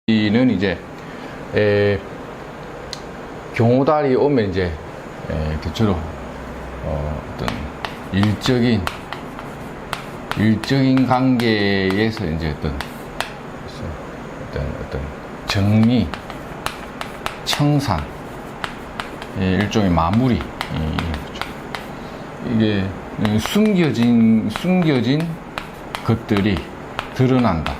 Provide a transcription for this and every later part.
는 이제 경호달이 오면 이제 대체로 어떤 일적인 관계에서 이제 어떤 정리, 청산, 일종의 마무리, 이게 숨겨진 것들이 드러난다.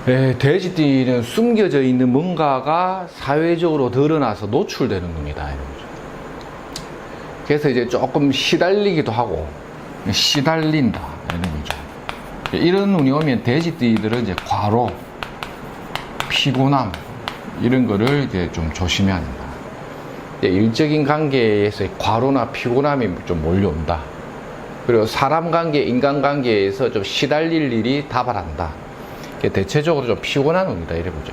돼지띠는 숨겨져 있는 뭔가가 사회적으로 드러나서 노출되는 눈이다. 그래서 이제 조금 시달리기도 하고, 시달린다. 이런 거죠. 이런 눈이 오면 돼지띠들은 이제 과로, 피곤함, 이런 거를 이제 좀 조심해야 된다. 일적인 관계에서 과로나 피곤함이 좀 몰려온다. 그리고 사람 관계, 인간 관계에서 좀 시달릴 일이 다발한다. 대체적으로 좀 피곤한 운이다. 이래 보죠.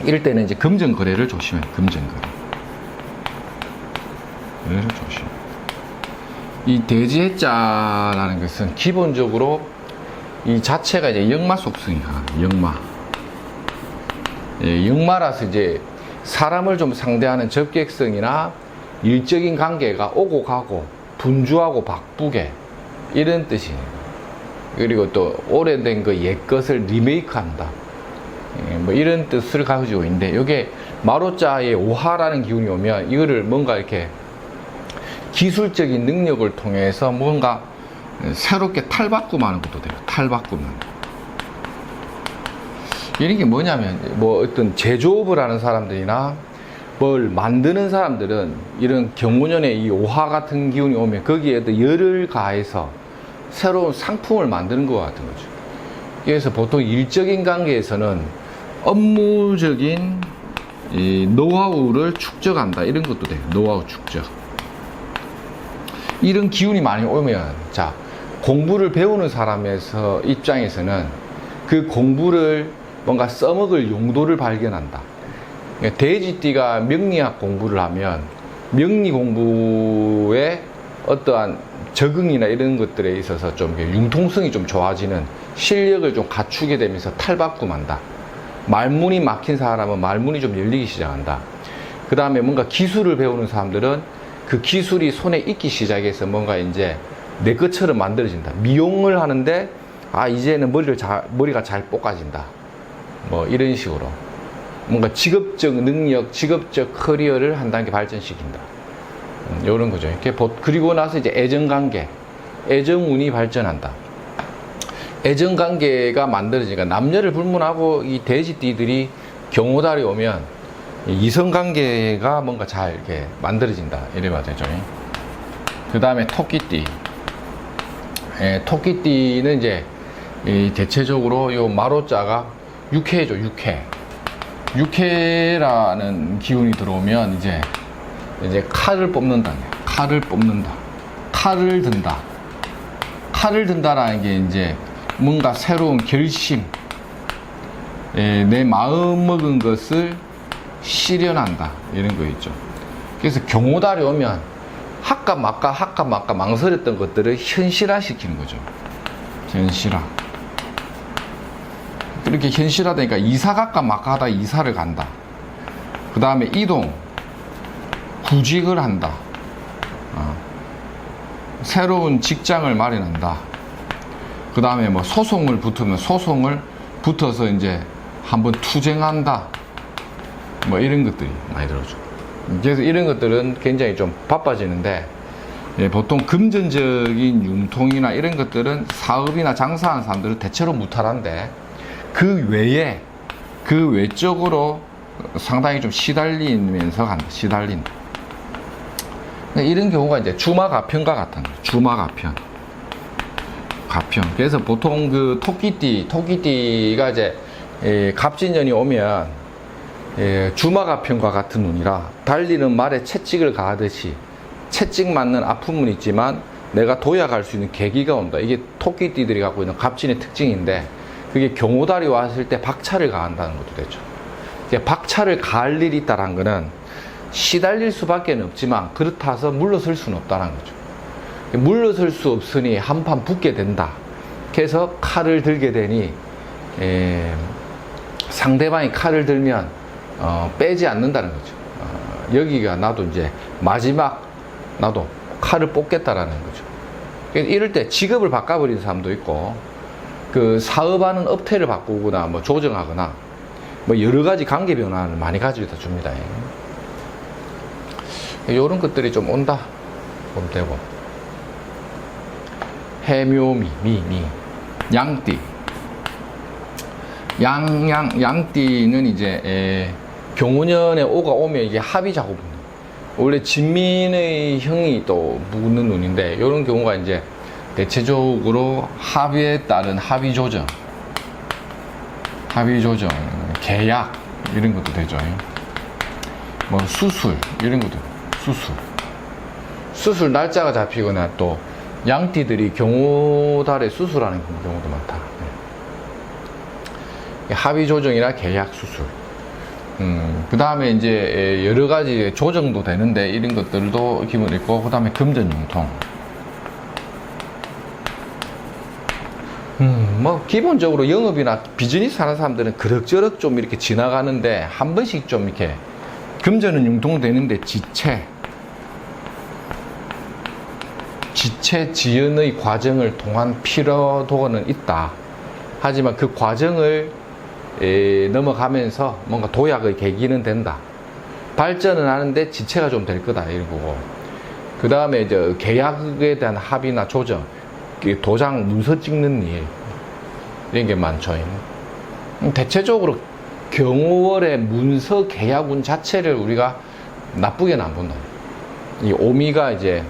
이럴 때는 이제 금전거래를 조심해요. 금전거래를 조심. 이 돼지해자라는 것은 기본적으로 이 자체가 이제 역마 속성이 강합니다. 역마. 역마라서 이제 사람을 좀 상대하는 적객성이나 일적인 관계가 오고 가고 분주하고 바쁘게 이런 뜻이에요. 그리고 또 오래된 그 옛것을 리메이크한다. 뭐 이런 뜻을 가지고 있는데, 이게 마로자의 오하라는 기운이 오면 이거를 뭔가 이렇게 기술적인 능력을 통해서 뭔가 새롭게 탈바꿈하는 것도 돼요. 탈바꿈은. 이런 게 뭐냐면, 뭐 어떤 제조업을 하는 사람들이나 뭘 만드는 사람들은 이런 경운년의 이 오화 같은 기운이 오면 거기에도 열을 가해서 새로운 상품을 만드는 것 같은 거죠. 그래서 보통 일적인 관계에서는 업무적인 이 노하우를 축적한다. 이런 것도 돼요. 노하우 축적. 이런 기운이 많이 오면, 자, 공부를 배우는 사람에서 입장에서는 그 공부를 뭔가 써먹을 용도를 발견한다. 그러니까 돼지띠가 명리학 공부를 하면 명리 공부에 어떠한 적응이나 이런 것들에 있어서 좀 융통성이 좀 좋아지는 실력을 좀 갖추게 되면서 탈바꿈한다. 말문이 막힌 사람은 말문이 좀 열리기 시작한다. 그 다음에 뭔가 기술을 배우는 사람들은 그 기술이 손에 익기 시작해서 뭔가 이제 내 것처럼 만들어진다. 미용을 하는데 이제는 머리가 잘 볶아진다. 뭐 이런 식으로 뭔가 직업적 능력, 직업적 커리어를 한 단계 발전시킨다. 이런 거죠. 그리고 나서 이제 애정관계, 애정운이 발전한다. 애정관계가 만들어지니까 남녀를 불문하고 이 돼지띠들이 경호달이 오면 이성관계가 뭔가 잘 이렇게 만들어진다. 이래 봐야 되죠. 그 다음에 토끼띠. 토끼띠는 이제 대체적으로 요 마로자가 육해죠. 육해라는 기운이 들어오면 이제 칼을 뽑는다. 칼을 든다. 칼을 든다라는 게 이제 뭔가 새로운 결심, 내 마음 먹은 것을 실현한다. 이런 거 있죠. 그래서 경호달이 오면 할까 말까 망설였던 것들을 현실화시키는 거죠. 현실화. 그렇게 현실화되니까 이사 갈까 말까 하다 이사를 간다. 그 다음에 이동, 구직을 한다. 새로운 직장을 마련한다. 그 다음에 뭐 소송을 붙어서 이제 한번 투쟁한다. 뭐 이런 것들이 많이 들어오죠. 그래서 이런 것들은 굉장히 좀 바빠지는데, 보통 금전적인 융통이나 이런 것들은 사업이나 장사하는 사람들은 대체로 무탈한데, 그 외적으로 상당히 좀 시달리면서 간다. 시달린다. 이런 경우가 이제 주마가편과 같은 거예요. 주마가편. 그래서 보통 그 토끼띠가 이제 갑진년이 오면 주마가편과 같은 운이라 달리는 말에 채찍을 가하듯이 채찍 맞는 아픔은 있지만 내가 도약할 수 있는 계기가 온다. 이게 토끼띠들이 갖고 있는 갑진의 특징인데, 그게 경호달이 왔을 때 박차를 가한다는 것도 되죠. 박차를 가할 일이 있다는 거는 시달릴 수밖에 없지만 그렇다 해서 물러설 수는 없다는 거죠. 물러설 수 없으니 한판 붙게 된다. 그래서 칼을 들게 되니 상대방이 칼을 들면 빼지 않는다는 거죠. 여기가 나도 이제 마지막 나도 칼을 뽑겠다라는 거죠. 이럴 때 직업을 바꿔버리는 사람도 있고, 그 사업하는 업태를 바꾸거나 뭐 조정하거나 뭐 여러 가지 관계 변화를 많이 가져다 줍니다. 이런 것들이 좀 온다 보면 되고, 해묘미, 양띠. 양띠는 이제 경우년에 오가 오면 이게 합이 작업입니다. 원래 진민의 형이 또 묻는 운인데, 이런 경우가 이제 대체적으로 합의에 따른 합의 조정, 계약 이런 것도 되죠. 뭐 수술 이런 것도, 수술 날짜가 잡히거나, 또 양띠들이 경우달에 수술하는 경우도 많다. 합의 조정이나 계약, 수술. 그 다음에 이제 여러 가지 조정도 되는데, 이런 것들도 기본 있고, 그 다음에 금전융통. 뭐 기본적으로 영업이나 비즈니스 하는 사람들은 그럭저럭 좀 이렇게 지나가는데, 한 번씩 좀 이렇게 금전은 융통되는데, 지체 지연의 과정을 통한 피로도는 있다. 하지만 그 과정을 넘어가면서 뭔가 도약의 계기는 된다. 발전은 하는데 지체가 좀 될 거다, 이런 거고. 그 다음에 이제 계약에 대한 합의나 조정, 도장 문서 찍는 일, 이런 게 많죠. 대체적으로 경월의 문서 계약운 자체를 우리가 나쁘게는 안 본다. 이 오미가 이제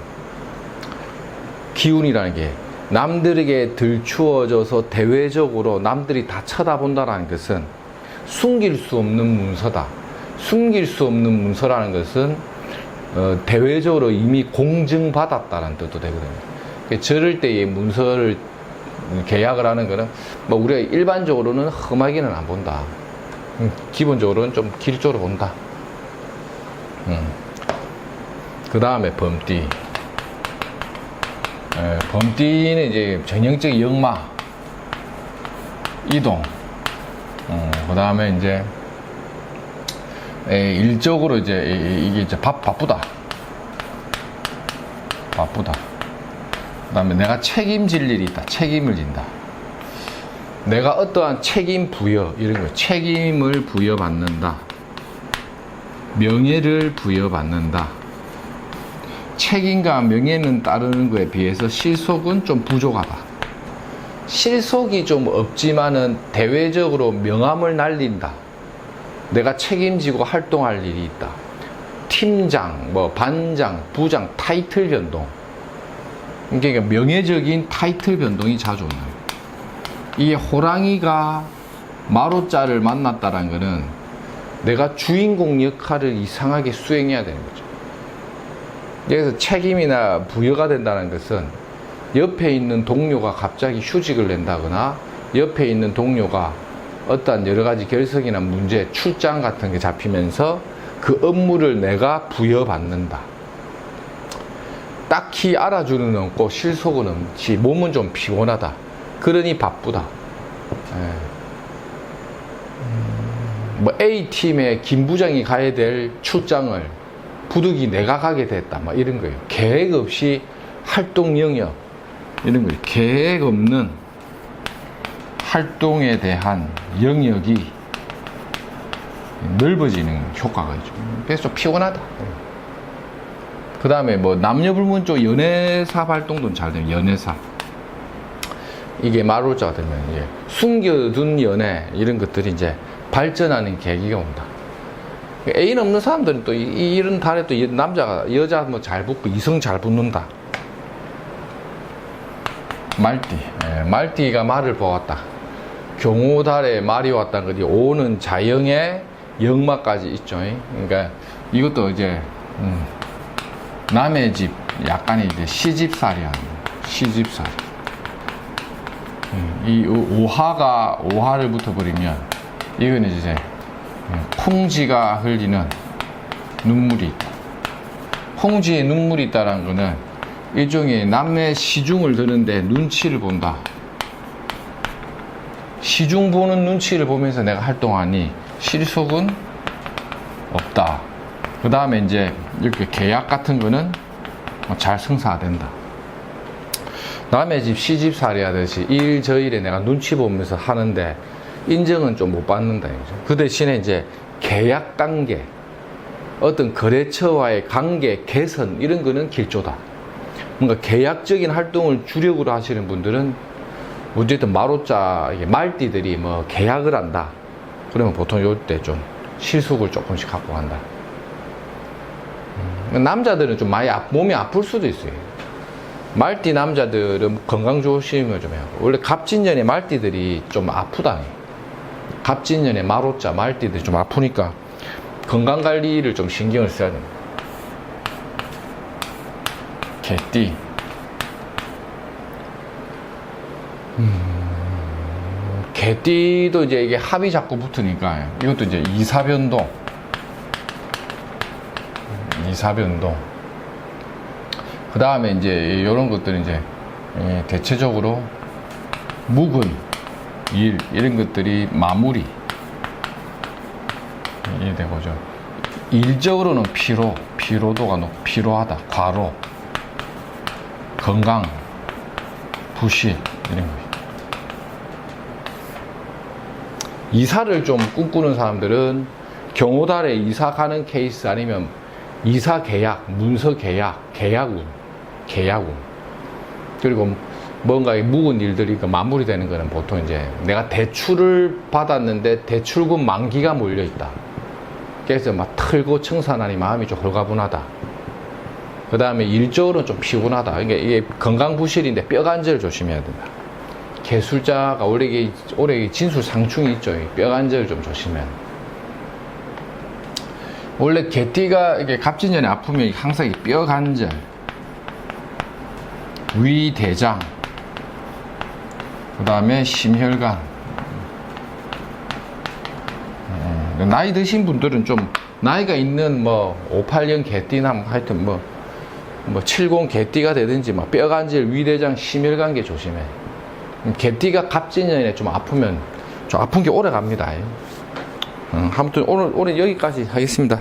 기운이라는 게 남들에게 들추어져서 대외적으로 남들이 다 쳐다본다라는 것은 숨길 수 없는 문서다. 숨길 수 없는 문서라는 것은 대외적으로 이미 공증받았다는 뜻도 되거든요. 저럴 때의 문서를 계약을 하는 거는 뭐 우리가 일반적으로는 험하게는 안 본다. 기본적으로는 좀 길적으로 본다. 그 다음에 범띠. 범띠는 이제 전형적인 역마, 이동. 그 다음에 이제 일적으로 이제 이게 이제 바쁘다. 그 다음에 내가 책임질 일이 있다. 책임을 진다. 내가 어떠한 책임 부여, 이런 거, 책임을 부여받는다. 명예를 부여받는다. 책임과 명예는 따르는 것에 비해서 실속은 좀 부족하다. 실속이 좀 없지만은 대외적으로 명함을 날린다. 내가 책임지고 활동할 일이 있다. 팀장, 뭐 반장, 부장, 타이틀 변동. 그러니까 명예적인 타이틀 변동이 자주 오는 거예요. 이게 호랑이가 마로자를 만났다는 거는 내가 주인공 역할을 이상하게 수행해야 되는 거죠. 그래서 책임이나 부여가 된다는 것은 옆에 있는 동료가 갑자기 휴직을 낸다거나, 옆에 있는 동료가 어떠한 여러 가지 결석이나 문제, 출장 같은 게 잡히면서 그 업무를 내가 부여받는다. 딱히 알아주는 없고 실속은 없지, 몸은 좀 피곤하다. 그러니 바쁘다. 뭐 A팀에 김 부장이 가야 될 출장을 부득이 내가 가게 됐다. 막 이런 거예요. 계획 없이 활동 영역, 이런 거예요. 계획 없는 활동에 대한 영역이 넓어지는 효과가 있죠. 그래서 좀 피곤하다. 그 다음에 뭐 남녀불문 쪽 연애사 활동도 잘 되면, 연애사. 이게 마루자가 되면 이제 숨겨둔 연애, 이런 것들이 이제 발전하는 계기가 온다. 애인 없는 사람들은 또 이런 달에 또 남자가 여자 뭐 잘 붙고 이성 잘 붙는다. 말띠. 말띠가 말을 보았다. 경호달에 말이 왔다는 거지. 오는 자영의 역마까지 있죠. 그러니까 이것도 이제 남의 집, 약간의 이제 시집살이 하는, 시집살이. 이 오화를 붙어버리면 이건 이제 홍지가 흘리는 눈물이 있다. 홍지에 눈물이 있다는 거는 일종의 남의 시중을 드는데 눈치를 본다. 시중 보는 눈치를 보면서 내가 활동하니 실속은 없다. 그 다음에 이제 이렇게 계약 같은 거는 잘 성사된다. 남의 집 시집살이 하듯이 일 저일에 내가 눈치 보면서 하는데 인정은 좀 못 받는다. 그 대신에 이제 계약 관계, 어떤 거래처와의 관계 개선 이런 거는 길조다. 뭔가 계약적인 활동을 주력으로 하시는 분들은 어쨌든 마로자 말띠들이 뭐 계약을 한다. 그러면 보통 요때 좀 실속을 조금씩 갖고 간다. 남자들은 좀 많이 몸이 아플 수도 있어요. 말띠 남자들은 건강 조심을 좀 해요. 원래 갑진년에 말띠들이 좀 아프다. 갑진년에 마로자 말띠들이 좀 아프니까 건강 관리를 좀 신경을 써야 됩니다. 개띠. 개띠도 이제 이게 합이 자꾸 붙으니까 이것도 이제 이사변동. 그 다음에 이제 이런 것들은 이제 대체적으로 묵은 일 이런 것들이 마무리 되고죠. 일적으로는 피로도가 피로하다, 과로, 건강, 부실 이런 거. 이사를 좀 꿈꾸는 사람들은 경호달에 이사 가는 케이스 아니면 이사 계약, 문서 계약, 계약운. 그리고 뭔가 묵은 일들이 마무리되는 거는 보통 이제 내가 대출을 받았는데 대출금 만기가 몰려있다. 그래서 막 털고 청산하니 마음이 좀 홀가분하다. 그 다음에 일적으로는 좀 피곤하다. 그러니까 이게 건강부실인데 뼈관절 조심해야 된다. 개술자가 올해 진술 상충이 있죠. 뼈관절 좀 조심해야 된다. 원래 개띠가 이게 갑진년에 아프면 항상 이 뼈관절, 위대장, 그 다음에 심혈관. 나이 드신 분들은 좀 나이가 있는 뭐 58년 개띠나 하여튼 뭐 70 개띠가 되든지 막 뼈관절, 위대장, 심혈관계 조심해. 개띠가 갑진년에 좀 아프면 좀 아픈 게 오래 갑니다. 아무튼 오늘 여기까지 하겠습니다.